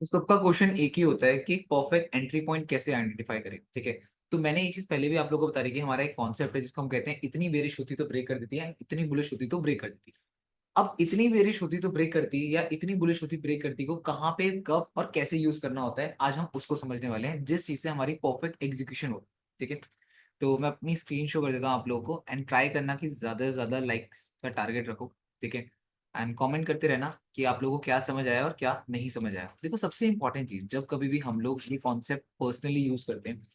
तो सबका क्वेश्चन एक ही होता है कि परफेक्ट एंट्री पॉइंट कैसे आइडेंटिफाई करें। ठीक है, तो मैंने ये चीज पहले भी आप लोगों को बता रही कि हमारा एक कॉन्सेप्ट है जिसको हम कहते हैं इतनी बेरिश होती तो ब्रेक कर देती है, इतनी बुलिश होती तो ब्रेक कर देती है। अब इतनी बेरिश होती तो ब्रेक करती या इतनी बुलिश होती ब्रेक करती को कहाँ पे कब और कैसे यूज करना होता है, आज हम उसको समझने वाले हैं जिस चीज से हमारी परफेक्ट एग्जीक्यूशन हो। ठीक है, तो मैं अपनी स्क्रीन शो कर देता हूँ आप लोगों को एंड ट्राई करना कि ज्यादा से ज्यादा लाइक्स का टारगेट रखो। ठीक है, एंड कमेंट करते रहना कि आप लोगों को क्या समझ आया और क्या नहीं समझ आया। देखो, सबसे इंपॉर्टेंट चीज, जब कभी भी हम लोग ये कॉन्सेप्ट पर्सनली यूज करते हैं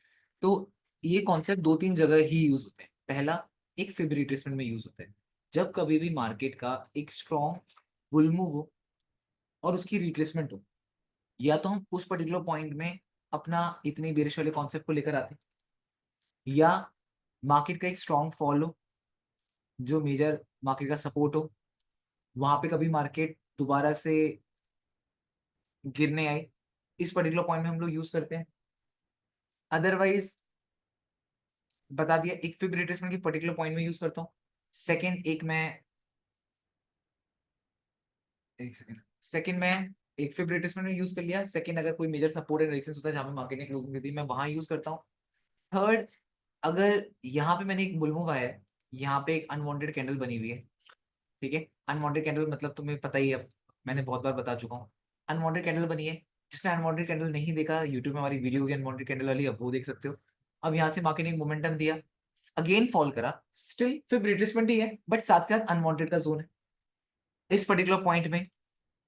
तो ये कॉन्सेप्ट दो तीन जगह ही यूज होते हैं। पहला, एक फिब रिट्रेसमेंट में यूज होता है। जब कभी भी मार्केट का एक स्ट्रॉन्ग बुल मूव हो और उसकी रिट्रेसमेंट हो, या तो हम उस पर्टिकुलर पॉइंट में अपना इतनी बेरिश वाले कॉन्सेप्ट को लेकर आते हैं, या मार्केट का एक स्ट्रॉन्ग फॉल हो जो मेजर मार्केट का सपोर्ट हो, वहां पे कभी मार्केट दोबारा से गिरने आए, इस पर्टिकुलर पॉइंट में हम लोग यूज करते हैं। अदरवाइज बता दिया, एक फिब रिट्रेसमेंट की पर्टिकुलर पॉइंट में यूज करता हूँ। सेकंड, सेकंड में एक फिब रिट्रेसमेंट में यूज कर लिया। सेकंड, अगर कोई मेजर सपोर्ट एंड रेजिस्टेंस होता है जहां पे मार्केट ने क्लोजिंग दी थी, मैं वहां यूज करता हूँ। थर्ड, अगर यहाँ पे मैंने एक बुल मूव आया है, यहाँ पे एक अनवांटेड कैंडल बनी हुई है। ठीक है, अनवांटेड कैंडल मतलब तुम्हें पता ही है, अब मैंने बहुत बार बता चुका हूँ। अनवांटेड कैंडल बनी है, जिसने अनवांटेड कैंडल नहीं देखा, यूट्यूब में हमारी वीडियो होगी अनवांटेड कैंडल वाली, अब वो देख सकते हो। अब यहाँ से मार्केट ने एक मोमेंटम दिया, अगेन फॉल करा, स्टिल फिर रिट्रेसमेंट ही है, बट साथ के साथ अनवांटेड का जोन है इस पर्टिकुलर पॉइंट में।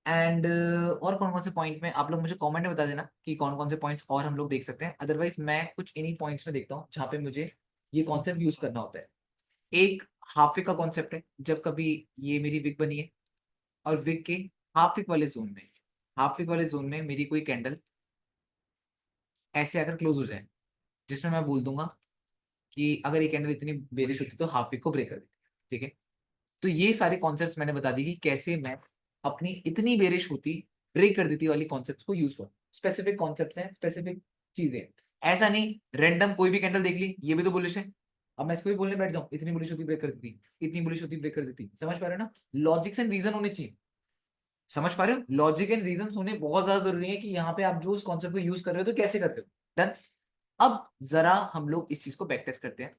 एंड और कौन कौन से पॉइंट में आप लोग मुझे कमेंट में बता देना कि कौन कौन से पॉइंट्स और हम लोग देख सकते हैं। अदरवाइज मैं कुछ इन्हीं पॉइंट्स में देखता हूँ जहाँ पे मुझे ये कॉन्सेप्ट यूज करना होता है। एक हाफ विक का कॉन्सेप्ट है, जब कभी ये मेरी विक बनी है और विक के हाफ विक वाले जोन में मेरी कोई कैंडल ऐसे आकर क्लोज हो जाए, जिसमें मैं बोल दूंगा कि अगर ये कैंडल इतनी बेरिश होती तो हाफ विक को ब्रेक कर देती। ठीक है, तो ये सारे कॉन्सेप्ट्स मैंने बता दी कि कैसे मैं अपनी इतनी बेरिश होती ब्रेक कर देती वाली कॉन्सेप्ट्स को यूज करूँ। स्पेसिफिक कॉन्सेप्ट्स हैं, स्पेसिफिक चीजें हैं। ऐसा नहीं रैंडम कोई भी कैंडल देख ली ये भी तो बुलिश है, अब मैं इसको भी बोलने बैठ जाऊं इतनी बुलिश होती ब्रेक कर देती, इतनी बुलिश होती ब्रेक कर देती। समझ पा रहे हो ना, लॉजिक्स एंड रीजन होने चाहिए। समझ पा रहे हो, लॉजिक एंड रीजन होने बहुत ज्यादा जरूरी है कि यहाँ पे आप जो उस कॉन्सेप्ट को यूज कर रहे हो तो कैसे कर रहे हो। डन। अब जरा हम लोग इस चीज को बैक टेस्ट करते हैं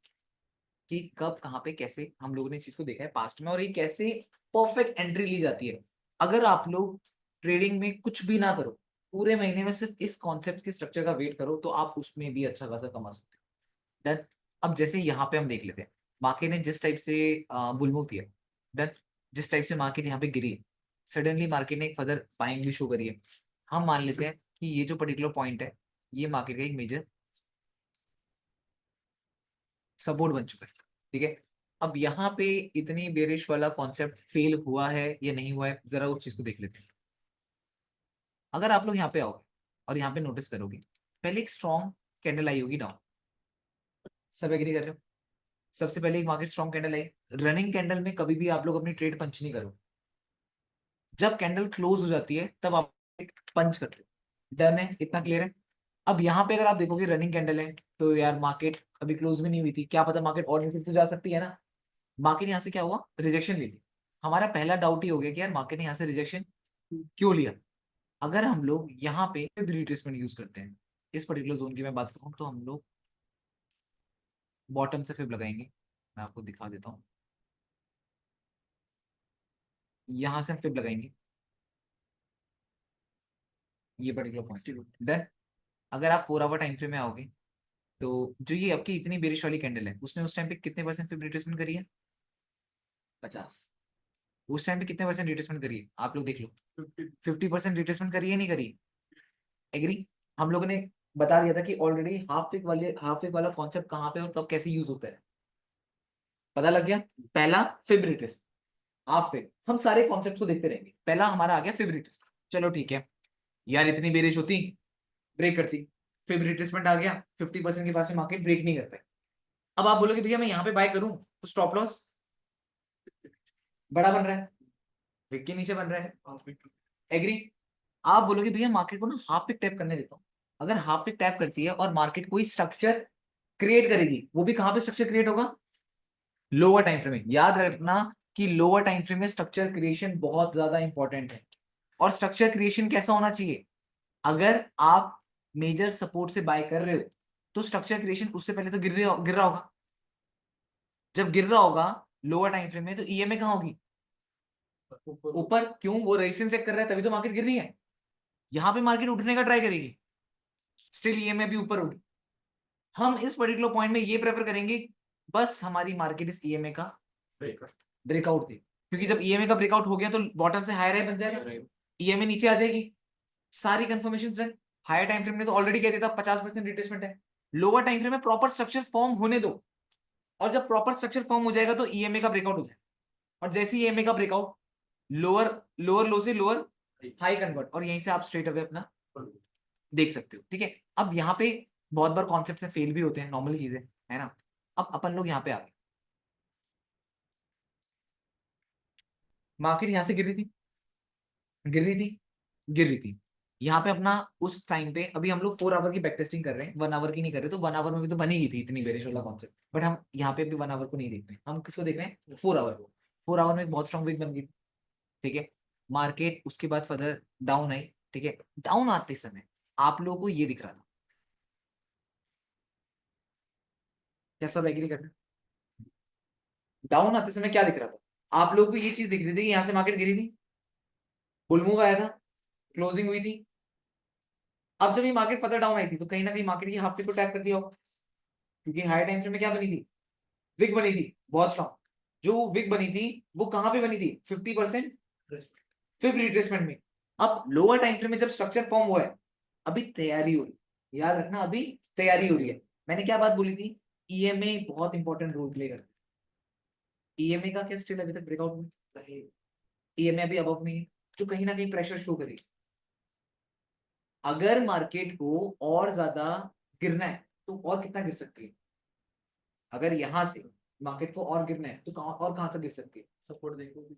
कि कब कहाँ पे कैसे हम लोगों ने इस चीज को देखा है पास्ट में और ये कैसे परफेक्ट एंट्री ली जाती है। अगर आप लोग ट्रेडिंग में कुछ भी ना करो, पूरे महीने में सिर्फ इस कॉन्सेप्ट के स्ट्रक्चर का वेट करो, तो आप उसमें भी अच्छा खासा कमा सकते हो। डन। अब जैसे यहाँ पे हम देख लेते हैं, मार्केट ने जिस टाइप से बुल मूव दिया, डन, जिस टाइप से मार्केट यहाँ पे गिरी, सडनली मार्केट ने एक फर्दर बाइंग भी शो करी है। हम मान लेते हैं कि ये जो पर्टिकुलर पॉइंट है ये मार्केट का एक मेजर सपोर्ट बन चुका है। ठीक है, अब यहाँ पे इतनी बेरिश वाला कॉन्सेप्ट फेल हुआ है या नहीं हुआ है, जरा उस चीज को देख लेते हैं। अगर आप लोग यहाँ पे आओगे और यहाँ पे नोटिस करोगे, पहले एक स्ट्रॉन्ग कैंडल आई होगी डाउन। सब एग्री कर रहे हो, सबसे पहले एक मार्केट स्ट्रॉन्ग कैंडल आई। रनिंग कैंडल में कभी भी आप लोग अपनी ट्रेड पंच नहीं करो, जब कैंडल क्लोज हो जाती है तब आप पंच करते हो। डन है, इतना क्लियर है। अब यहाँ पे अगर आप देखोगे रनिंग कैंडल है, तो यार मार्केट अभी क्लोज भी नहीं हुई थी, क्या पता मार्केट और नीचे तो जा सकती है ना। मार्केट यहाँ से क्या हुआ, रिजेक्शन ले ली। हमारा पहला डाउट ही हो गया कि यार मार्केट ने यहाँ से रिजेक्शन क्यों लिया। अगर हम लोग यहाँ पे रिट्रेसमेंट यूज करते हैं, इस पर्टिकुलर जोन की मैं बात करूँ तो हम लोग बॉटम से फिब लगाएंगे। मैं आपको दिखा देता हूँ, यहाँ से हम फिब लगाएंगे ये पर्टिकुलर पॉइंट। देन अगर आप 4 आवर टाइम फ्रेम में आओगे, तो जो ये आपकी इतनी बेरिश वाली कैंडल है उसने उस टाइम पे कितने परसेंट फिब रिट्रेसमेंट करी है, 50। उस टाइम पे कितने परसेंट रिट्रेसमेंट करी है आप लोग देख लो, 50% रिट्रेसमेंट करी है नहीं करी। एग्री। हम लोगों ने बता दिया था कि ऑलरेडी हाफ विक वाला कॉन्सेप्ट कहाँ पे और कब कैसे यूज होता है, पता लग गया। पहला फिब रिट्रेसमेंट, हाफ विक, हम सारे कॉन्सेप्ट को देखते रहेंगे। पहला हमारा आ गया फिब रिट्रेसमेंट, चलो ठीक है, यार इतनी बेरिश होती ब्रेक करती, फिर रिट्रेसमेंट आ गया, 50% के पास में मार्केट ब्रेक नहीं कर पाए। अब आप बोलोगे भैया मैं यहाँ पे बाय करूं तो स्टॉप लॉस बड़ा बन रहा है, विक के नीचे बन रहा है। एग्री। आप बोलोगे भैया मार्केट को ना हाफ विक टैप करने देता हूँ। अगर हाफ विक टैप करती है और मार्केट कोई स्ट्रक्चर क्रिएट करेगी, वो भी कहां पे स्ट्रक्चर क्रिएट होगा, लोअर टाइम फ्रेम में। याद रखना कि लोअर टाइम फ्रेम में स्ट्रक्चर क्रिएशन बहुत ज्यादा इंपॉर्टेंट है। और स्ट्रक्चर क्रिएशन कैसा होना चाहिए, अगर आप मेजर सपोर्ट से बाय कर रहे हो तो स्ट्रक्चर क्रिएशन उससे पहले तो गिर रहा होगा। जब गिर रहा होगा लोअर टाइम फ्रेम में तो ईएमए कहाँ होगी? ऊपर। क्यों? वो रेजिस्टेंस चेक कर रहा है, तभी तो मार्केट गिर रही है। यहां पे मार्केट उठने का ट्राई करेगी, स्टिल ईएमए भी ऊपर होगी। हम इस पर्टिकुलर पॉइंट में ये प्रेफर करेंगे बस हमारी मार्केट इस ईएमए का ब्रेकआउट थी, क्योंकि जब ईएमए का ब्रेकआउट हो गया तो बॉटम से हायर बन जाएगा, ईएमए नीचे आ जाएगी, सारी कंफर्मेशन है। हायर टाइम फ्रेम ने तो ऑलरेडी कह दिया था 50% रिट्रेसमेंट है। लोअर टाइम फ्रेम में प्रॉपर स्ट्रक्चर फॉर्म होने दो, और जब प्रॉपर स्ट्रक्चर फॉर्म हो जाएगा तो ईएमए का ब्रेकआउट हो जाएगा, और जैसे ही ईएमए का ब्रेकआउट लोअर लोअर लो से लोअर हाई कन्वर्ट, और यहीं से आप स्ट्रेट अवे अपना देख सकते हो। ठीक है, अब यहाँ पे बहुत बार कॉन्सेप्ट से फेल भी होते हैं, नॉर्मली चीजें है ना। अब अपन लोग यहाँ पे आ गए, मार्केट यहाँ से गिर रही थी, गिर रही थी, गिर रही थी। यहाँ पे अपना उस टाइम पे अभी हम लोग 4 आवर की बैक टेस्टिंग कर रहे हैं, 1 आवर की नहीं कर रहे, तो 1 आवर में भी तो बनेगी थी इतनी बेरिश वाला कॉन्सेप्ट, बट हम यहाँ पे भी 1 आवर को नहीं देख रहे हैं, हम किसको देख रहे हैं? 4 आवर को। 4 आवर में एक बहुत स्ट्रॉन्ग वीक बन गई। ठीक है, मार्केट उसके बाद फर्दर डाउन आई। ठीक है, डाउन आते समय आप लोगों को ये दिख रहा था, क्या सब एग्री करना? डाउन आते समय क्या दिख रहा था आप लोगों को? ये चीज दिख रही थी कि यहाँ से मार्केट गिरी थी, बुल मूव आया था, क्लोजिंग हुई थी। अब जब ये मार्केट फर्दर डाउन आई थी तो कहीं ना कहीं मार्केट ये हाफ को टैप कर दिया होगा, क्योंकि हायर टाइम फ्रेम में क्या बनी थी? विक बनी थी, बहुत स्ट्रॉन्ग। जो विक बनी थी वो कहां पे बनी थी? 50% फिर रिट्रेसमेंट में। अब लोअर टाइम फ्रेम में जब स्ट्रक्चर फॉर्म हुआ है, अभी तैयारी हो रही है, याद रखना अभी तैयारी हो रही है। मैंने क्या बात बोली थी? ईएमए बहुत इंपॉर्टेंट रोल प्ले करता है। ईएमए का क्या स्टिल अभी तक ब्रेकआउट में? ईएमए अभी अबव में है, जो कहीं ना कहीं प्रेशर शो करेगी। अगर मार्केट को और ज्यादा गिरना है तो और कितना गिर सकती है? अगर यहां से मार्केट को और गिरना है तो कहां तक गिर सकती है? सपोर्ट देखो।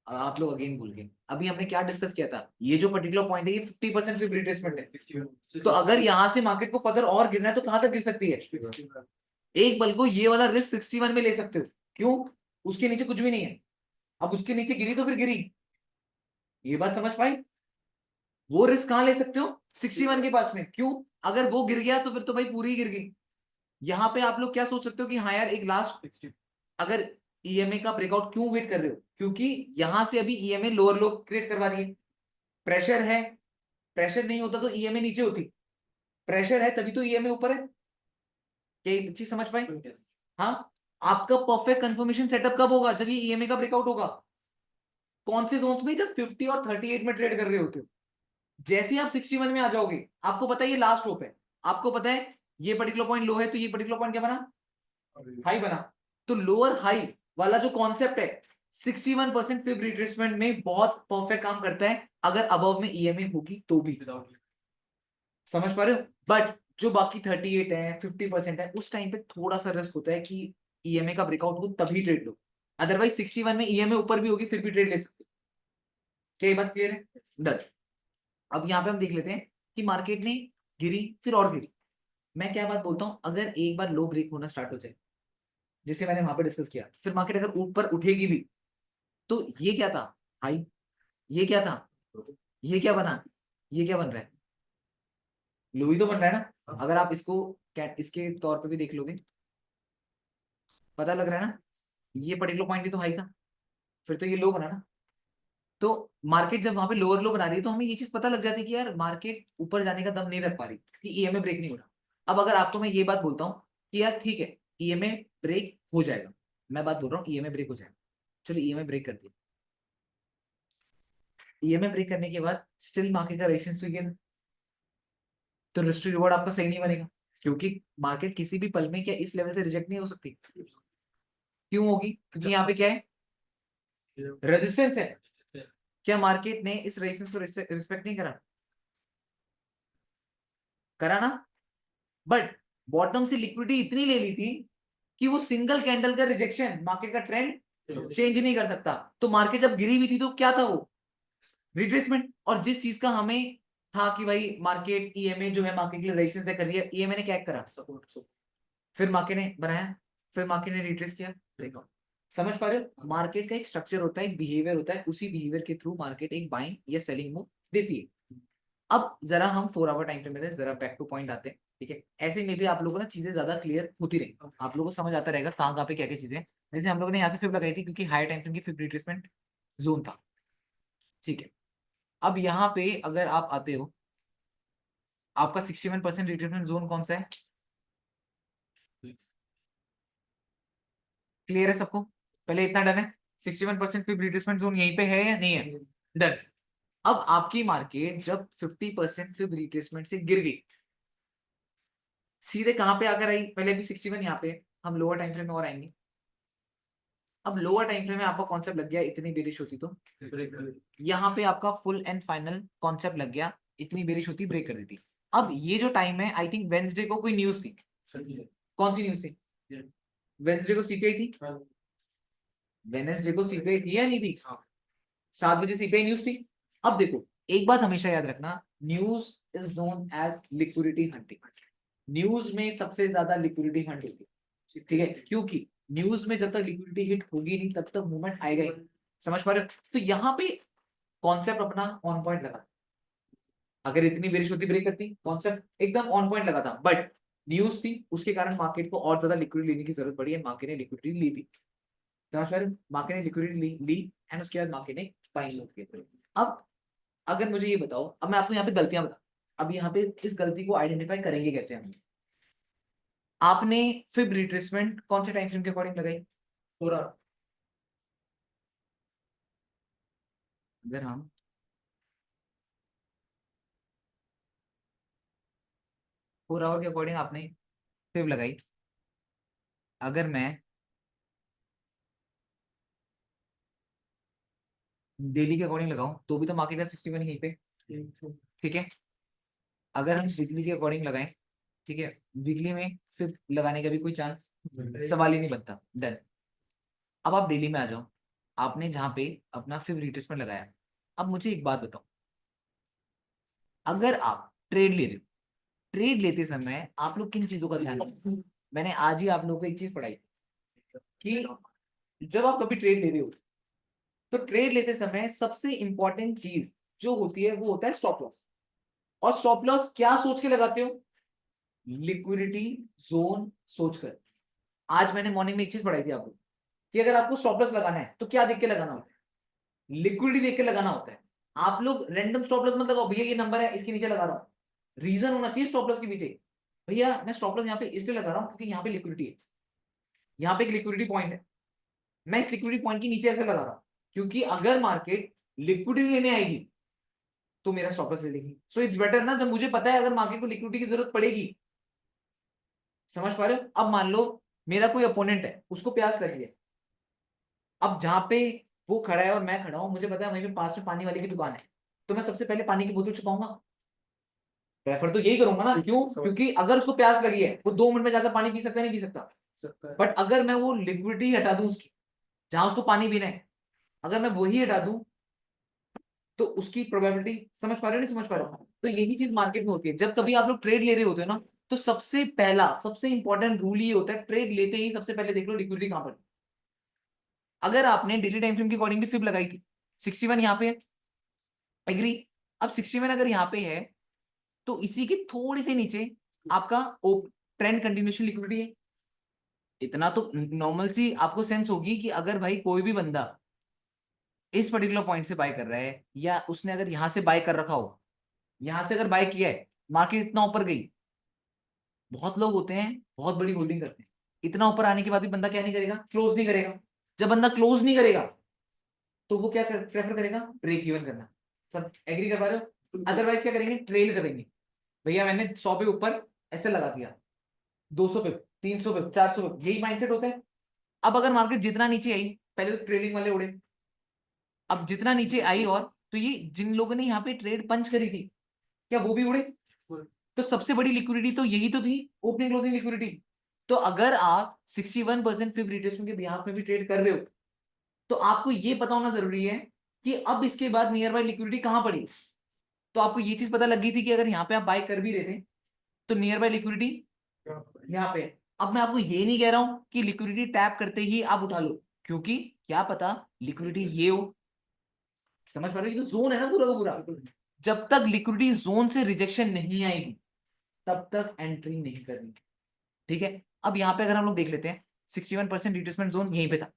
आप लोग अगेन भूल गए, अभी हमने क्या डिस्कस किया था? ये जो पर्टिकुलर पॉइंट है ये 50% रिट्रेसमेंट है, तो अगर यहां से मार्केट को फर्दर और गिरना है तो कहां तक गिर सकती है? एक बल को ये वाला रिस्क 61 में ले सकते हो। क्यों? उसके नीचे कुछ भी नहीं है। अब उसके नीचे गिरी तो फिर गिरी, ये बात समझ पाई? वो रिस्क कहां ले सकते हो? 61 के पास में। क्यों? अगर वो गिर गया तो फिर तो भाई पूरी ही गिर गई। यहाँ पे आप लोग क्या सोच सकते हो कि हाँ यार एक लास्ट, अगर ईएमए का ब्रेकआउट क्यों वेट कर रहे हो? क्योंकि यहां से अभी ईएमए लोअर लो क्रिएट करवा रही है, प्रेशर है। प्रेशर नहीं होता तो ईएमए नीचे होती, प्रेशर है तभी तो ईएमए ऊपर है। क्या ये चीज समझ पाए? हाँ। आपका परफेक्ट कंफर्मेशन सेटअप कब होगा? जब ये ईएमए का ब्रेकआउट होगा। कौन से जोन्स में? जब 50 और 38 में ट्रेड कर रहे होते हो। जैसे ही आप 61 में आ जाओगे, आपको पता है ये लास्ट होप है, आपको पता है ये पर्टिकुलर पॉइंट लो है, तो ये पर्टिकुलर पॉइंट क्या बना? हाई बना। तो लोअर हाई वाला जो कॉन्सेप्ट है 61% फिब रिट्रेसमेंट में बहुत परफेक्ट काम करता है, अगर अबव में ईएमए होगी तो भी। समझ पा रहे हो? बट जो बाकी 38 है 50% है, उस टाइम पे थोड़ा सा रिस्क होता है कि ईएमए का ब्रेकआउट हो तभी ट्रेड लो, अदरवाइज 61 में ईएमए ऊपर भी होगी फिर भी ट्रेड ले सकते हो। क्या ये बात क्लियर है? डन। अब यहाँ पे हम देख लेते हैं कि मार्केट ने गिरी फिर और गिरी। मैं क्या बात बोलता हूं, अगर एक बार लो ब्रेक होना स्टार्ट हो जाए, जिसे मैंने वहां पे डिस्कस किया, फिर मार्केट अगर ऊपर उठेगी भी, तो ये क्या था? हाई। ये क्या था? ये क्या बना? ये क्या बन रहा है? लो ही तो बन रहा है ना। अगर आप इसको इसके तौर पे भी देख लोगे, पता लग रहा है ना, ये पर्टिकुलर पॉइंट ही तो हाई था, फिर तो ये लो बना ना। तो मार्केट जब वहां पे लोअर लो बना रही है तो हमें ये चीज पता लग जाती है कि यार मार्केट ऊपर जाने का दम नहीं रख पा रही, क्योंकि ईएमए ब्रेक नहीं हो रहा। अब अगर आपको मैं ये बात बोलता हूँ कि यार ठीक है ईएमए ब्रेक हो जाएगा, मैं बात बोल रहा हूँ ईएमए ब्रेक हो जाएगा, चलो ईएमए ब्रेक कर दिया, ईएमए ब्रेक करने के बाद स्टिल मार्केट का रेजिस्टेंस तो, तो रिस्क रिवॉर्ड आपका सही नहीं बनेगा, क्योंकि मार्केट किसी भी पल में क्या इस लेवल से रिजेक्ट नहीं हो सकती। क्यों होगी? क्योंकि यहाँ पे क्या है? रेजिस्टेंस है। क्या मार्केट ने इस रेजिस्टेंस को रिस्पेक्ट नहीं करा? करा ना। बट बॉटम से लिक्विडिटी इतनी ले ली थी कि वो सिंगल कैंडल का रिजेक्शन मार्केट का ट्रेंड चेंज नहीं कर सकता। तो मार्केट जब गिरी हुई थी तो क्या था वो? रिट्रेसमेंट। और जिस चीज का हमें था कि भाई मार्केट ईएमए जो है मार्केट के लिए रेजिस्टेंस है कर रही है, ईएमए ने क्या करा? सपोर्ट। फिर मार्केट ने बनाया, फिर मार्केट ने रिट्रेस किया, ब्रेकआउट। समझ पा रहे हो? मार्केट का एक स्ट्रक्चर होता है, एक बिहेवियर होता है, उसी बिहेवियर के थ्रू मार्केट एक बाइंग या सेलिंग मूव देती है। अब जरा हम 4 आवर टाइम फ्रेम में थे, जरा बैक टू पॉइंट आते हैं, ठीक है। ऐसे में भी आप लोगों को ना चीजें ज्यादा क्लियर होती रहेंगी, आप लोगों को समझ आता रहेगा कहाँ कहाँ पे क्या क्या चीजें हैं। जैसे हम लोगों ने यहाँ से फिब लगाई थी क्योंकि हायर टाइम फ्रेम की फिब रिट्रेसमेंट जोन था, ठीक है। अब यहाँ पे अगर आप आते हो, आपका 61% रिट्रेसमेंट जोन कौन सा है, क्लियर है सबको? पहले इतना डन है, 61% फिब रिट्रेसमेंट जोन यहीं पे है या नहीं है? डन। अब आपकी मार्केट जब 50% फिब रिट्रेसमेंट से गिर गई, सीधे कहां पे आकर आई, पहले भी 61 यहाँ पे, हम लोअर टाइम फ्रेम में और आएंगे। अब लोअर टाइम फ्रेम में आपका कॉन्सेप्ट लग गया, इतनी बेरिश होती तो यहाँ पे आपका फुल एंड फाइनल कॉन्सेप्ट लग गया, इतनी बेरिश होती ब्रेक कर देती। अब ये जो टाइम है, आई थिंक वेंसडे को कोई न्यूज थी, कौन सी न्यूज थी? वेंसडे को सीपीआई थी, वेनेसडे को सीपीआई थी या नहीं थी? 7 बजे सीपीआई न्यूज थी। अब देखो, एक बात हमेशा याद रखना, news is known as liquidity hunting. News में सबसे ज्यादा लिक्विडिटी हंट होती है, ठीक है, क्योंकि न्यूज में जब तक लिक्विडिटी हिट होगी नहीं तब तक मूवमेंट आएगा ही। समझ पा रहे हो? तो यहाँ पे कॉन्सेप्ट अपना ऑन पॉइंट लगा, अगर इतनी बेरिश होती ब्रेक करती, कॉन्सेप्ट एकदम ऑन पॉइंट लगा था, बट न्यूज थी, उसके कारण मार्केट को और ज्यादा लिक्विडिटी लेने की जरूरत पड़ी है, मार्केट ने लिक्विडिटी ली भी। समझ पा रहे हो? मार्केट ने लिक्विडिटी ली एंड उसके बाद मार्केट ने बाइंग किया। अब अगर मुझे ये बताओ, अब मैं आपको यहाँ पे गलतियां बता, अब यहाँ पे इस गलती को आइडेंटिफाई करेंगे कैसे हम? आपने फिब रिट्रेसमेंट कौन से टाइम फ्रेम के अकॉर्डिंग लगाई? पूरा। अगर हम 4 आवर के अकॉर्डिंग आपने फिब लगाई, अगर मैं डेली के अकॉर्डिंग लगाऊं तो भी तो मार्केट का 61 यहीं पे, ठीक है। अगर हम वीकली के अकॉर्डिंग लगाएं, ठीक है, वीकली में फिब लगाने का भी कोई चांस, सवाल ही नहीं बनता, डन। अब आप डेली में आ जाओ, आपने जहां पे अपना फिब रिट्रेसमेंट लगाया, अब मुझे एक बात बताओ, अगर आप ट्रेड ले रहे हो, ट्रेड लेते समय आप लोग किन चीजों का ध्यान रखते हो? मैंने आज ही आप लोगों को एक चीज पढ़ाई कि जब आप कभी ट्रेड ले रहे हो, तो ट्रेड लेते समय सबसे इंपॉर्टेंट चीज जो होती है वो होता है स्टॉप लॉस। और स्टॉप लॉस क्या सोच के लगाते हो? लिक्विडिटी जोन सोचकर। आज मैंने मॉर्निंग में एक चीज पढ़ाई थी आपको कि अगर आपको स्टॉप लॉस लगाना है तो क्या देख के लगाना होता है? लिक्विडिटी देख के लगाना होता है। आप लोग रैंडम स्टॉप लॉस मत लगाओ, भैया ये नंबर है इसके नीचे लगा रहा हूं, रीजन होना चाहिए स्टॉप लॉस के पीछे। भैया मैं स्टॉप लॉस यहाँ पे इसलिए लगा रहा हूँ क्योंकि यहाँ पे लिक्विडिटी है, यहाँ पे एक लिक्विडिटी पॉइंट है, मैं इस लिक्विडिटी पॉइंट के नीचे ऐसे लगा रहा हूं क्योंकि अगर मार्केट लिक्विडिटी लेने आएगी तो मेरा स्टॉप लॉस ले लेगी। सो इट्स बेटर ना, जब मुझे पता है अगर मार्केट को लिक्विडिटी की जरूरत पड़ेगी। समझ पा रहे हो? अब मान लो मेरा कोई अपोनेंट है, उसको प्यास लगी है, अब जहां पे वो खड़ा है और मैं खड़ा हूं, मुझे पता है वहीं पे पास में पानी वाले की दुकान है, तो मैं सबसे पहले पानी की बोतल छुपाऊंगा, प्रेफर तो यही करूंगा ना। क्यों? क्योंकि अगर उसको प्यास लगी है वो 2 मिनट में जाकर पानी पी सकता है, नहीं पी सकता? बट अगर मैं वो लिक्विडिटी हटा दूं उसकी, जहां उसको पानी पीना है, अगर मैं वही हटा दूं तो उसकी प्रोबेबिलिटी, समझ पा रहे हो नहीं समझ पा रहे हो? तो यही चीज मार्केट में होती है, जब कभी आप लोग ट्रेड ले रहे होते हो ना, तो सबसे पहला सबसे इंपॉर्टेंट रूल ये होता है, ट्रेड लेते ही सबसे पहले देख लो लिक्विडिटी कहां पर। अगर आपने डेली टाइम फ्रेम के अकॉर्डिंग भी फिब लगाई थी, 61 यहाँ पे है, एग्री। अब 61 अगर यहाँ पे है तो इसी के थोड़ी से नीचे आपका ट्रेंड कंटिन्यूएशन लिक्विडिटी है। इतना तो नॉर्मल सी आपको सेंस होगी कि अगर भाई कोई भी बंदा इस पर्टिकुलर पॉइंट से बाय कर रहा है, या उसने अगर यहां से बाय कर रखा हो, यहां से अगर बाय किया है, मार्केट इतना ऊपर गई, बहुत लोग होते हैं बहुत बड़ी होल्डिंग करते हैं, इतना ऊपर आने के बाद भी बंदा क्या नहीं करेगा? क्लोज नहीं करेगा। जब बंदा क्लोज नहीं करेगा तो वो क्या प्रेफर करेगा? ब्रेक इवन करना। सब एग्री कर पा रहे हो? अदरवाइज क्या करेंगे? ट्रेल करेंगे। भैया मैंने 100 पे ऊपर ऐसे लगा दिया, 200 पे, 300 पे, 400 पे, यही माइंडसेट होता है। अब अगर मार्केट जितना नीचे आई, पहले तो ट्रेडिंग वाले उड़े, अब जितना नीचे आई और, तो ये जिन लोगों ने यहाँ पे ट्रेड पंच करी थी, क्या वो भी उड़े? तो सबसे बड़ी लिक्विडिटी तो यही तो थी, ओपनिंग क्लोजिंग लिक्विडिटी। तो अगर आप 61% फिब रिट्रेसमेंट के बिहाफ में भी ट्रेड कर रहे हो, तो आपको ये पता होना जरूरी है कि अब इसके बाद नियर बाय लिक्विडिटी कहां पड़ी। तो आपको ये चीज पता लग गई थी कि अगर यहाँ पे आप बाय कर भी रहे थे तो नियर बाय लिक्विडिटी यहाँ पे। अब मैं आपको ये नहीं कह रहा हूं कि लिक्विडिटी टैप करते ही आप उठा लो, क्योंकि क्या पता लिक्विडिटी ये हो। समझ पा रहे हो? ये तो जोन है ना पूरा का पूरा। जब तक लिक्विडिटी जोन से रिजेक्शन नहीं आएगी तब तक एंट्री नहीं करनी। ठीक है, अब यहाँ पे अगर हम लोग देख लेते हैं 61% रिट्रेसमेंट जोन यहीं पे था।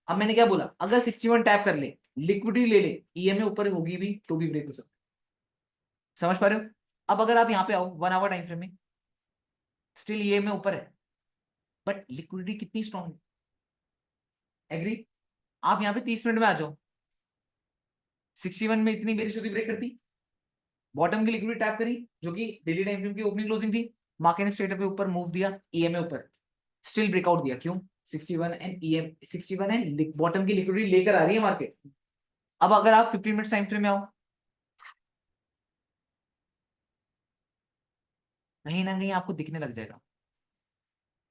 अब मैंने क्या बोला, अगर 61 टैप कर ले, लिक्विडिटी ले ले, ईएमए ऊपर होगी भी तो भी ब्रेक हो सकता है। समझ पा रहे हो? अब अगर आप यहाँ पे आओ 1 आवर टाइम फ्रेम में, स्टिल ईएमए ऊपर है बट लिक्विडिटी कितनी स्ट्रॉन्ग है, एग्री? आप यहाँ पे 30 मिनट में आ जाओ, 61 में इतनी बेरिश होती ब्रेक करती, बॉटम की लिक्विडिटी टैप करी जो कि डेली टाइम फ्रेम की ओपनिंग क्लोजिंग थी, मार्केट ने स्ट्रेट पे ऊपर मूव दिया, ईएमए ऊपर, स्टिल ब्रेकआउट दिया। क्यों? 61 एंड ईएम 61 एंड बॉटम की लिक्विडिटी लेकर आ रही है मार्केट। अब अगर आप 15 मिनट टाइम फ्रेम में आओ, कहीं ना कहीं आपको दिखने लग जाएगा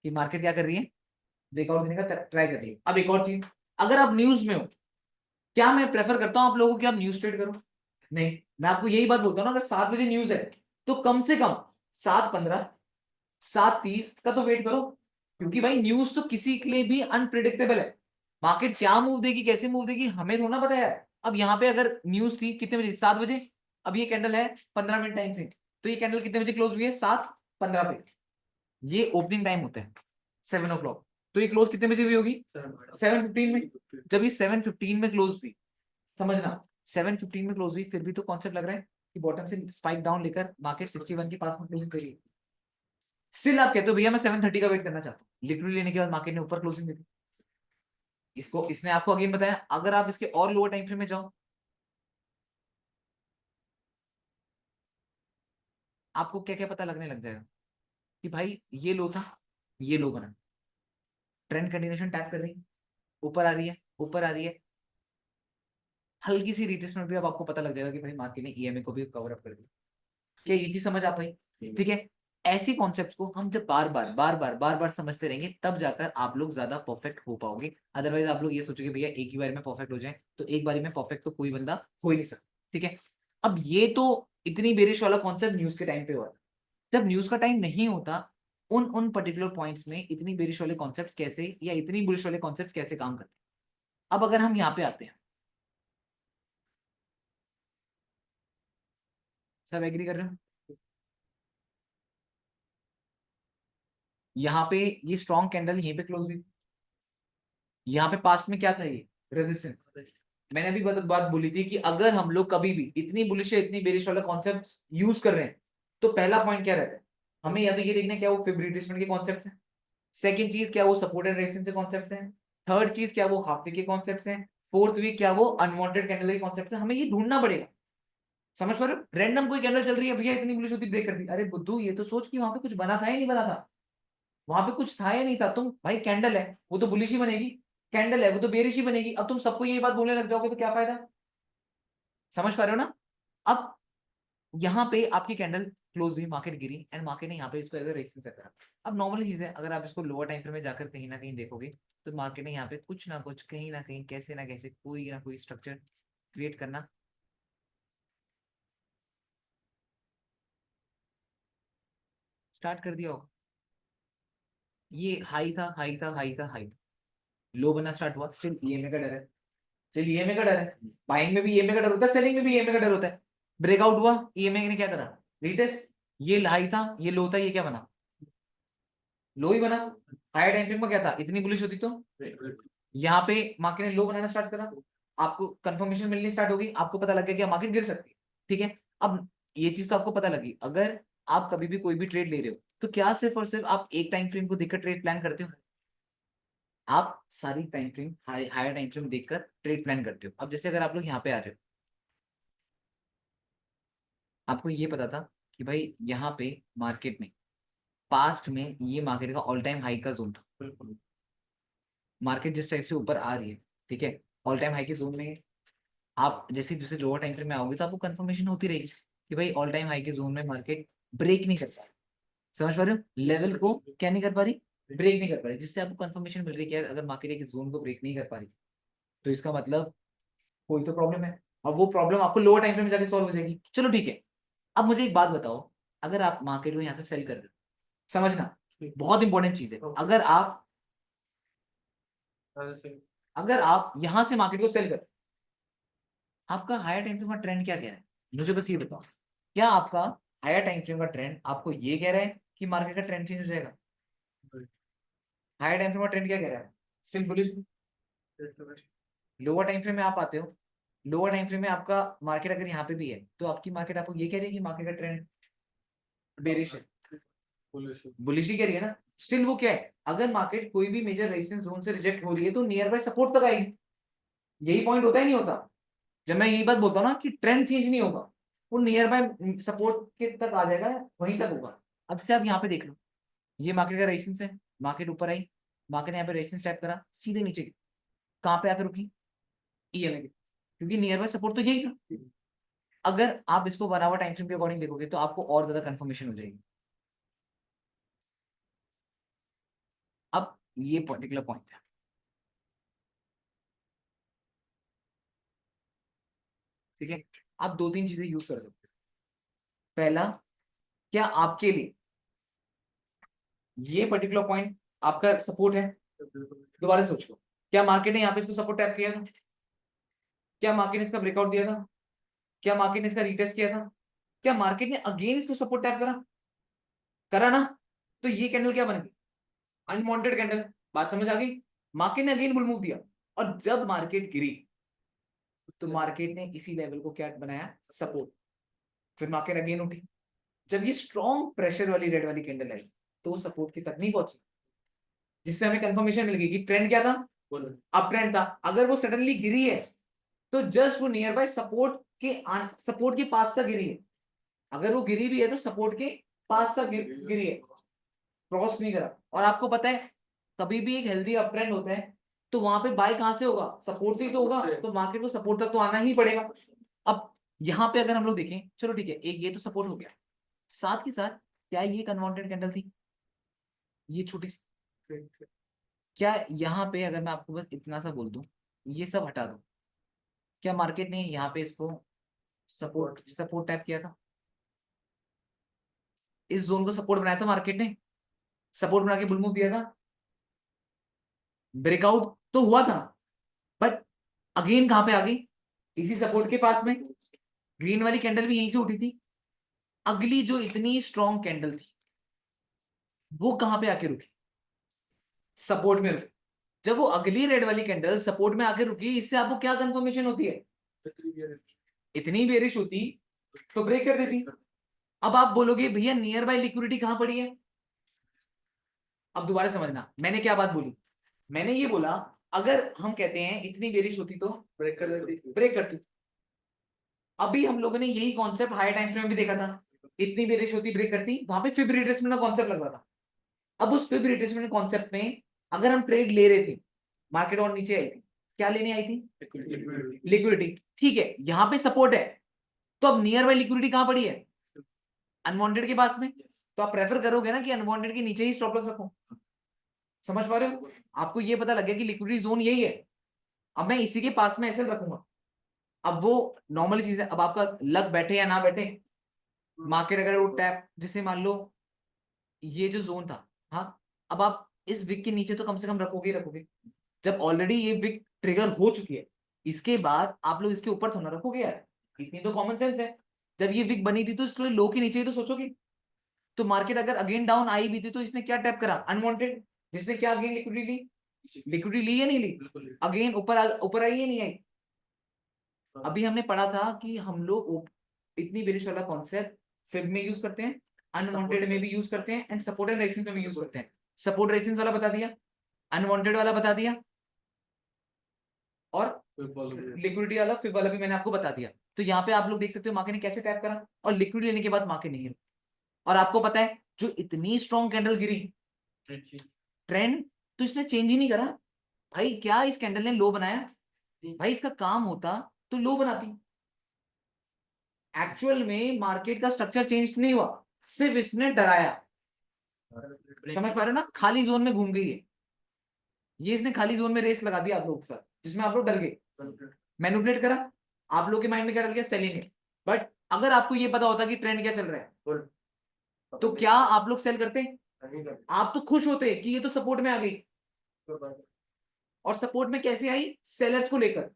कि मार्केट क्या कर रही है, ब्रेकआउट देने का ट्राई कर रही है। अब एक और चीज, अगर आप न्यूज में हो, क्या मैं प्रेफर करता हूं आप लोगों को कि आप न्यूज ट्रेड करो? नहीं, मैं आपको यही बात बोलता हूं ना, अगर 7 बजे न्यूज है तो कम से कम 7:15 7:30 का तो वेट करो, क्योंकि भाई न्यूज तो किसी के लिए भी अनप्रिडिक्टेबल है। मार्केट क्या मूव देगी, कैसे मूव देगी, हमें थोड़ा पता है। अब यहाँ पे अगर न्यूज थी कितने बजे, 7 बजे, अब ये कैंडल है 15 मिनट टाइम फ्रेम, तो ये कैंडल कितने बजे क्लोज हुई है, 7:15 पे। ये ओपनिंग टाइम होता है 7 o'clock, तो ये क्लोज कितने बजे हुई होगी, 7:15 में। जब ये 7:15 में क्लोज हुई, समझना 7:15 में क्लोज हुई, फिर भी तो कॉन्सेप्ट लग रहा है कि बॉटम से स्पाइक डाउन लेकर मार्केट 61 के पास में क्लोजिंग करी। स्टिल आप कहते हो भैया मैं 7:30 का वेट करना चाहता हूँ, लिक्विडिटी लेने के बाद मार्केट ने ऊपर क्लोजिंग दी। इसको इसने आपको अगेन बताया, अगर आप इसके और लोअर टाइम फ्रेम में जाओ, आपको क्या क्या पता लगने लग जाएगा कि भाई ये लो था, ये लो बना, ट्रेंड कंटिन्यूएशन टैप कर रही है, ऊपर आ रही है, ऊपर आ रही है, हल्की सी रिट्रेसमेंट भी अब आपको पता लग जाएगा कि भाई मार्केट ने ईएमए को भी कवर अप कर दिया। क्या ये चीज समझ आ पाई? ठीक है, ऐसी कॉन्सेप्ट्स को हम जब बार बार समझते रहेंगे तब जाकर आप लोग ज्यादा परफेक्ट हो पाओगे। अदरवाइज आप लोग ये सोचोगे भैया एक ही बार में परफेक्ट हो जाए, तो एक बार में परफेक्ट तो कोई बंदा हो ही नहीं सकता। ठीक है, अब ये तो इतनी बेरिश वाला कॉन्सेप्ट न्यूज के टाइम पे हुआ, जब न्यूज का टाइम नहीं होता, उन उन पर्टिकुलर पॉइंट्स में इतनी बेरिश वाले कॉन्सेप्ट्स कैसे या इतनी बुलिश वाले कॉन्सेप्ट्स कैसे काम करते हैं। अब अगर हम यहाँ पे आते हैं, सब एग्री कर रहे हो? यहाँ पे ये स्ट्रॉन्ग कैंडल यहीं पे क्लोज हुई, यहाँ पे पास्ट में क्या था, ये रेजिस्टेंस। मैंने अभी बात बोली थी कि अगर हम लोग कभी भी इतनी बुलिश या इतनी बेरिश वाला कॉन्सेप्ट यूज कर रहे हैं, तो पहला पॉइंट क्या रहता है, हमें या तो ये देखना है क्या वो फिब रिट्रेसमेंट के कॉन्सेप्ट हैं, सेकंड चीज क्या वो सपोर्ट एंड रेजिस्टेंस के कॉन्सेप्ट हैं, थर्ड चीज क्या वो हाफ वीक के कॉन्सेप्ट हैं, फोर्थ वीक क्या वो अनवांटेड कैंडल के कॉन्सेप्ट हैं। हमें ये ढूंढना पड़ेगा। समझ पा रहे हो? रैंडम कोई कैंडल चल रही है, भैया इतनी बुलिश होती ब्रेक कर दी, अरे बुद्धू ये तो सोच कि वहां पे कुछ बना था या नहीं बना था, वहां पे कुछ था या नहीं था। तुम भाई कैंडल है वो तो बुलिश ही बनेगी, कैंडल है वो तो बेरिश ही बनेगी। अब तुम सबको यही बात बोलने लग जाओगे तो क्या फायदा? समझ पा रहे हो ना? अब यहाँ पे आपकी कैंडल क्लोज हुई, मार्केट गिरी एंड मार्केट ने यहाँ पे इसको एज अ रेजिस्टेंस सेट करा। अब नॉर्मली चीज है, अगर आप इसको लोअर टाइम फ्रेम में जाकर कहीं ना कहीं देखोगे, तो मार्केट ने यहाँ पे कुछ ना कुछ कहीं ना कहीं कैसे ना कैसे कोई ना कोई स्ट्रक्चर क्रिएट करना स्टार्ट कर दिया होगा। ये हाई था, हाई था, हाई था, हाई था, लो बना स्टार्ट हुआ, स्टिल ईएमए का डर है, स्टिल ईएमए का डर है। बाइंग में भी ईएमए का डर होता है, सेलिंग में भी ईएमए का डर होता है। ब्रेकआउट हुआ, ईएमए ने क्या करा, रीटेस्ट, ये हाई था, ये लो था, ये क्या बना, लो ही बना। हायर टाइम फ्रेम में क्या था, इतनी बुलिश होती तो यहाँ पे मार्केट ने लो बनाना स्टार्ट करा, आपको कंफर्मेशन मिलनी स्टार्ट होगी, आपको पता लग गया कि मार्केट गिर सकती है। ठीक है, अब ये चीज तो आपको पता लगी। अगर आप कभी भी कोई भी ट्रेड ले रहे हो, तो क्या सिर्फ और सिर्फ आप एक टाइम फ्रेम को देखकर ट्रेड प्लान करते हो? आप सारी time frame, higher time frame देखकर ट्रेड प्लान करते हो। अब जैसे अगर आप लोग यहाँ पे आ रहे हो, आपको ये पता था कि भाई यहाँ पे मार्केट ने पास्ट में ये मार्केट का ऑल टाइम हाई का जोन था, मार्केट जिस टाइप से ऊपर आ रही है, ठीक है, ऑल टाइम हाई के जोन में आप जैसे दूसरे लोअर टाइम फ्रेम में आओगे तो आपको कंफर्मेशन होती रहेगी कि भाई ऑल टाइम हाई के जोन में मार्केट ब्रेक नहीं कर पा रही। समझ पा रहे हो? लेवल को क्या नहीं कर पा रही, ब्रेक नहीं कर पा रही, जिससे आपको कंफर्मेशन मिल रही है कि यार अगर मार्केट एक जोन को ब्रेक नहीं कर पा रही, तो इसका मतलब कोई तो प्रॉब्लम है। अब वो प्रॉब्लम आपको लोअर टाइम फ्रेम में जाके सॉल्व हो जाएगी। चलो ठीक है, अब मुझे एक बात बताओ, अगर आप मार्केट को यहाँ से सेल कर रहे हो, समझना बहुत इंपॉर्टेंट चीज है, अगर आप यहां से मार्केट को सेल कर, आपका हायर टाइम फ्रेम का ट्रेंड क्या कह रहा है, मुझे बस ये बताओ, क्या आपका हायर टाइम फ्रेम का ट्रेंड आपको ये कह रहा है कि मार्केट का ट्रेंड चेंज हो जाएगा? हायर टाइम फ्रेम का ट्रेंड क्या कह रहा है? सिर्फ बुलिश। लोअर टाइम फ्रेम में आप आते हो, लोअर टाइम फ्रेम में आपका मार्केट अगर यहाँ पे भी है तो आपकी मार्केट आपको ये कह रही है कि मार्केट का ट्रेंड बेरिश है, बुलिश ही कह रही है ना। स्टिल वो क्या है, अगर मार्केट कोई भी मेजर रेजिस्टेंस जोन से रिजेक्ट हो रही है तो नियर बाय सपोर्ट तक आएगी। यही पॉइंट होता ही नहीं होता जब मैं यही बात बोलता हूँ ना कि ट्रेंड चेंज नहीं होगा, वो नियर बाय सपोर्ट के तक आ जाएगा, वहीं तक होगा। अब से आप यहाँ पे देख लो, ये मार्केट का रेजिस्टेंस है, मार्केट ऊपर आई, मार्केट ने यहाँ पे रेजिस्टेंस टैप करा, सीधे नीचे कहाँ पे आकर रुकी? ईएमए के, क्योंकि नियर बाय सपोर्ट तो यही था। अगर आप इसको 1 आवर टाइम फ्रेम के अकॉर्डिंग देखोगे तो आपको और ज्यादा कंफर्मेशन हो जाएगी। अब ये पर्टिकुलर पॉइंट है, ठीक है, आप 2-3 चीजें यूज कर सकते हो। पहला, क्या आपके लिए ये पर्टिकुलर पॉइंट आपका सपोर्ट है? दोबारा सोचो, क्या मार्केट ने यहाँ पे इसको सपोर्ट टैप किया था? क्या मार्केट ने इसका ब्रेकआउट दिया था? क्या मार्केट ने इसका रीटेस्ट किया था? क्या मार्केट ने अगेन इसको सपोर्ट टैप करा? करा ना? तो ये कैंडल क्या बन गई? Unwanted candle. बात समझ आ गई? मार्केट ने अगेन बुल मूव दिया, और जब मार्केट गिरी तो मार्केट ने इसी लेवल को क्या बनाया? सपोर्ट। फिर मार्केट अगेन उठी, जब ये स्ट्रॉन्ग प्रेशर वाली रेड वाली कैंडल आई तो वो सपोर्ट की तक नहीं पहुंची, जिससे हमें कंफर्मेशन मिल गई कि ट्रेंड क्या था? अप ट्रेंड था। अगर वो सडनली गिरी है तो जस्ट वो नियर बाय सपोर्ट के पास तक गिरी है। अगर वो गिरी भी है तो सपोर्ट के पास तक गिरी है, क्रॉस नहीं करा। और आपको पता है, कभी भी एक हेल्दी अप ट्रेंड होता है तो वहां पे बाय कहां से होगा? सपोर्ट से ही तो होगा, तो मार्केट को सपोर्ट तक तो आना ही पड़ेगा। अब यहाँ पे अगर हम लोग देखें, चलो ठीक है, एक ये तो सपोर्ट हो गया, साथ ही साथ क्या ये एक अनवांटेड कैंडल थी? ये छोटी सी, क्या यहाँ पे अगर मैं आपको बस इतना सा बोल दूं, ये सब हटा दो, क्या मार्केट ने यहाँ पे इसको सपोर्ट सपोर्ट टैप किया था? इस जोन को सपोर्ट बनाया था मार्केट ने, सपोर्ट बना के बुल मूव दिया था, ब्रेकआउट तो हुआ था, बट अगेन कहां पे आ गई? इसी सपोर्ट के पास में। ग्रीन वाली कैंडल भी यहीं से उठी थी, अगली जो इतनी स्ट्रॉन्ग कैंडल थी वो कहां पे आके रुकी? सपोर्ट में रुकी। जब वो अगली रेड वाली कैंडल सपोर्ट में आके रुकी, इससे आपको क्या कंफर्मेशन होती है? इतनी बेरिश होती तो ब्रेक कर देती। अब आप बोलोगे भैया नियर बाय लिक्विडिटी कहां पड़ी है? अब दोबारा समझना, मैंने क्या बात बोली। मैंने ये बोला, अगर हम कहते हैं इतनी बेरिश होती तो ब्रेक कर देती, ब्रेक करती। अभी हम लोगों ने यही कॉन्सेप्ट हायर टाइम फ्रेम में भी देखा था, इतनी बेरिश होती ब्रेक करती, वहां पे फिब रिट्रेसमेंट का कॉन्सेप्ट लग रहा था। अब उस फिब रिट्रेसमेंट कॉन्सेप्ट में अगर हम ट्रेड ले रहे थे, मार्केट और नीचे आई थी, क्या लेने आई थी? लिक्विडिटी। ठीक है, यहाँ पे सपोर्ट है, तो अब नियर बाय लिक्विडिटी कहां पड़ी है? अनवांटेड के पास में। तो आप प्रेफर करोगे ना कि अनवांटेड के नीचे ही स्टॉप लॉस रखो। समझ पा रहे हो? आपको ये पता लग गया कि लिक्विडिटी जोन यही है, अब मैं इसी के पास में ऐसे रखूंगा। अब वो नॉर्मल चीज है, अब आपका लक बैठे या ना बैठे, मार्केट अगर वो टैप, जैसे मान लो ये जो जोन था, हाँ, अब आप इस विक के नीचे तो कम से कम रखोगे ही रखोगे। जब ऑलरेडी ये विक ट्रिगर हो चुकी है, इसके बाद आप लोग इसके ऊपर थोड़ा रखोगे यार, इतनी तो कॉमन सेंस है। जब ये विक बनी थी तो इसलिए लो के नीचे ही तो सोचोगे। तो मार्केट अगर अगेन डाउन आई भी थी तो इसने क्या टैप करा? अनवांटेड। जिसने क्या अगेन लिक्विडिटी ली? लिक्विडिटी ली या नहीं ली? अगेन ऊपर आई या नहीं आई? अभी हमने पढ़ा था कि हम लोग इतनी बेरिश वाला कॉन्सेप्ट फिब में यूज करते हैं, अनवांटेड में भी यूज करते हैं, एंड सपोर्ट एंड रेजिस्टेंस में भी यूज करते हैं। सपोर्ट रेजिस्टेंस वाला बता दिया, अनवांटेड वाला बता दिया, और लिक्विडिटी वाला फिब वाला भी मैंने आपको बता दिया। तो यहाँ पे आप लोग देख सकते हो मार्केट ने कैसे टैप करा, और लिक्विडिटी लेने के बाद मार्केट नहीं गिरा। और आपको पता है जो इतनी स्ट्रॉन्ग कैंडल गिरी, ट्रेंड तो इसने चेंज ही नहीं करा। भाई क्या इस कैंडल ने लो बनाया? भाई इसका काम होता तो लो बनाती। एक्चुअल में मार्केट का स्ट्रक्चर चेंज नहीं हुआ, सिर्फ इसने डराया। समझ पा रहे हो ना? खाली जोन में घूम गई है ये, इसने खाली जोन में रेस लगा दिया आप लोगों के साथ, जिसमें आप लोग डर गए, मैनिपुलेट करा। आप लोग के माइंड में क्या डर गया? सेलिंग है। बट अगर आपको ये पता होता कि ट्रेंड क्या चल रहा है तो क्या आप लोग सेल करते? आप तो खुश होते कि ये तो सपोर्ट में आ गई। और सपोर्ट में कैसे आई? सेलर्स को लेकर।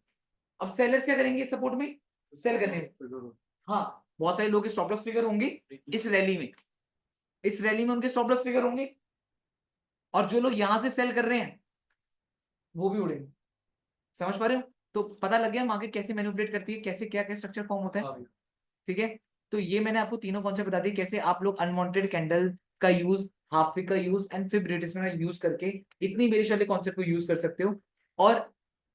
अब सेलर्स क्या करेंगे सपोर्ट में? सेल करने में। हाँ, बहुत सारे लोग के स्टॉप लॉस फिगर होंगे इस रैली में, इस रैली में उनके स्टॉप लॉस फिगर होंगे, और जो लोग यहां से सेल कर रहे हैं वो भी उड़ेंगे। समझ पा रहे हो? तो पता लग गया मार्केट कैसे मैनिपुलेट करती है, कैसे क्या क्या स्ट्रक्चर फॉर्म होता है। ठीक है, तो ये मैंने आपको तीनों कॉन्सेप्ट बता दिए, कैसे आप लोग अनवांटेड कैंडल का यूज, हाफ विक का यूज एंड फिब रिट्रेसमेंट का यूज करके इतनी बेरिश वाले कॉन्सेप्ट को यूज कर सकते हो। और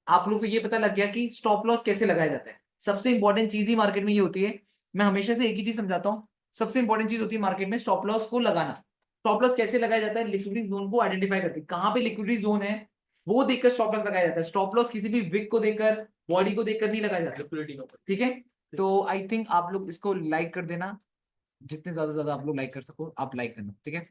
आप लोगों को ये पता लग गया कि स्टॉप लॉस कैसे लगाया जाता है। सबसे इंपॉर्टेंट चीज ही मार्केट में ये होती है, मैं हमेशा से एक ही चीज समझाता हूँ, सबसे इंपॉर्टेंट चीज होती है मार्केट में स्टॉप लॉस को लगाना। स्टॉप लॉस कैसे लगाया जाता है? लिक्विडिटी जोन को आइडेंटिफाई करके, कहां पे लिक्विडिटी जोन है वो देखकर स्टॉप लॉस लगाया जाता है। स्टॉप लॉस किसी भी विक को देखकर, बॉडी को देखकर नहीं लगाया जाता। ठीक है, तो आई थिंक आप लोग इसको लाइक कर देना, जितने ज्यादा आप लोग लाइक कर सको आप लाइक करना। ठीक है।